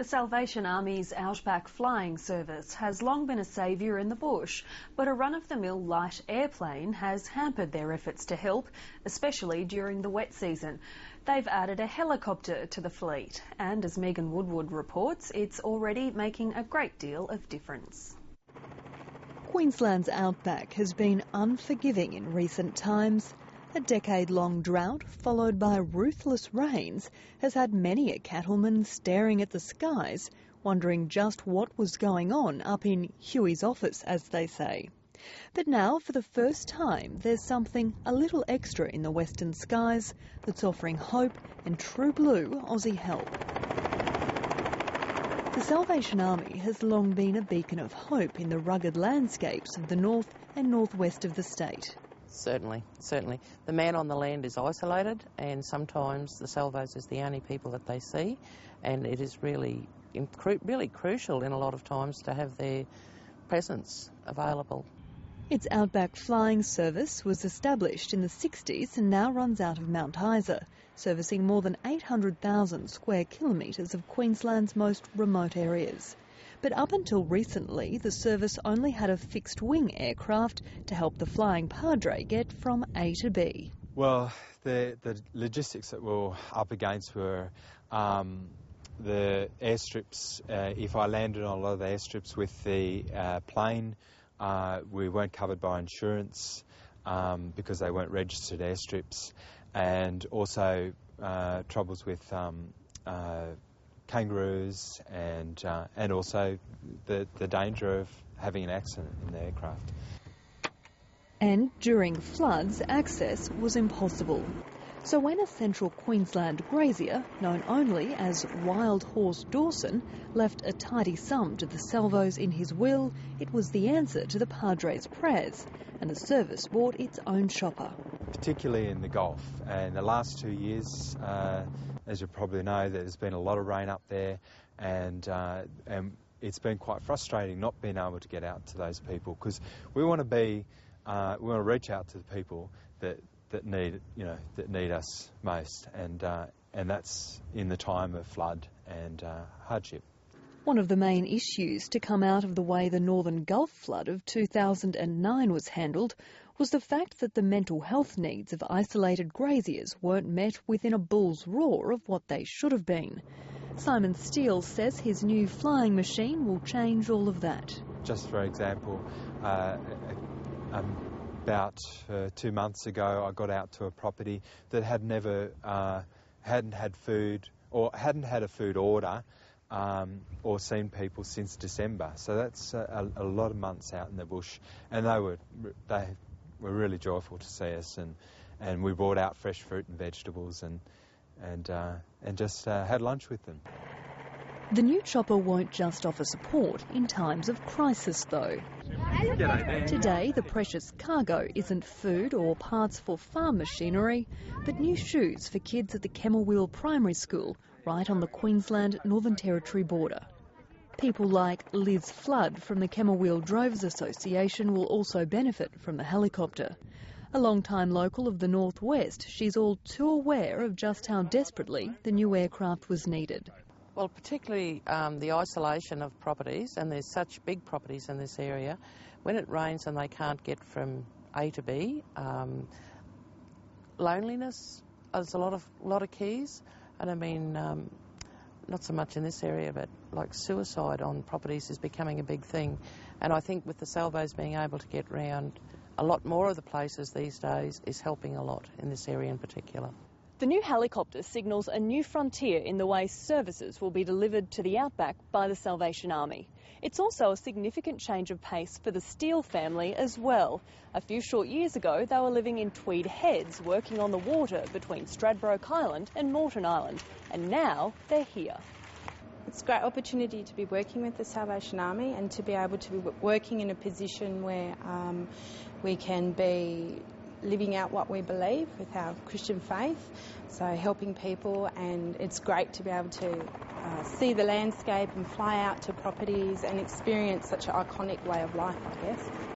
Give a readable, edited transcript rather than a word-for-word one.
The Salvation Army's Outback Flying Service has long been a saviour in the bush, but a run-of-the-mill light airplane has hampered their efforts to help, especially during the wet season. They've added a helicopter to the fleet, and as Megan Woodward reports, it's already making a great deal of difference. Queensland's outback has been unforgiving in recent times. A decade-long drought, followed by ruthless rains, has had many a cattleman staring at the skies, wondering just what was going on up in Huey's office, as they say. But now, for the first time, there's something a little extra in the western skies that's offering hope and true blue Aussie help. The Salvation Army has long been a beacon of hope in the rugged landscapes of the north and northwest of the state. Certainly. The man on the land is isolated, and sometimes the Salvos is the only people that they see, and it is really crucial in a lot of times to have their presence available. Its Outback Flying Service was established in the 60s and now runs out of Mount Isa, servicing more than 800,000 square kilometres of Queensland's most remote areas. But up until recently, the service only had a fixed-wing aircraft to help the Flying Padre get from A to B. Well, the logistics that we're up against were the airstrips. If I landed on a lot of the airstrips with the plane, we weren't covered by insurance because they weren't registered airstrips, and also troubles with kangaroos and also the danger of having an accident in the aircraft. And during floods, access was impossible. So when a central Queensland grazier, known only as Wild Horse Dawson, left a tidy sum to the Salvos in his will, it was the answer to the Padre's prayers, and the service bought its own chopper. Particularly in the Gulf, and the last 2 years, as you probably know, there's been a lot of rain up there, and it's been quite frustrating not being able to get out to those people, because we want to reach out to the people that need us most, and that's in the time of flood and hardship. One of the main issues to come out of the way the Northern Gulf flood of 2009 was handled was the fact that the mental health needs of isolated graziers weren't met within a bull's roar of what they should have been. Simon Steele says his new flying machine will change all of that. Just for example, about 2 months ago, I got out to a property that hadn't had food or hadn't had a food order or seen people since December. So that's a lot of months out in the bush, and they were really joyful to see us, and we brought out fresh fruit and vegetables and just had lunch with them. The new chopper won't just offer support in times of crisis, though. Today, the precious cargo isn't food or parts for farm machinery, but new shoes for kids at the Kemmelwheel Primary School, right on the Queensland-Northern Territory border. People like Liz Flood from the Kemmelwheel Drovers Association will also benefit from the helicopter. A long-time local of the northwest, she's all too aware of just how desperately the new aircraft was needed. Well, particularly the isolation of properties, and there's such big properties in this area. When it rains and they can't get from A to B, loneliness is a lot of keys, and I mean, not so much in this area, but like suicide on properties is becoming a big thing. And I think with the Salvos being able to get round a lot more of the places these days is helping a lot in this area in particular. The new helicopter signals a new frontier in the way services will be delivered to the outback by the Salvation Army. It's also a significant change of pace for the Steele family as well. A few short years ago, they were living in Tweed Heads, working on the water between Stradbroke Island and Moreton Island, and now they're here. It's a great opportunity to be working with the Salvation Army and to be able to be working in a position where we can be living out what we believe with our Christian faith, so helping people, and it's great to be able to see the landscape and fly out to properties and experience such an iconic way of life, I guess.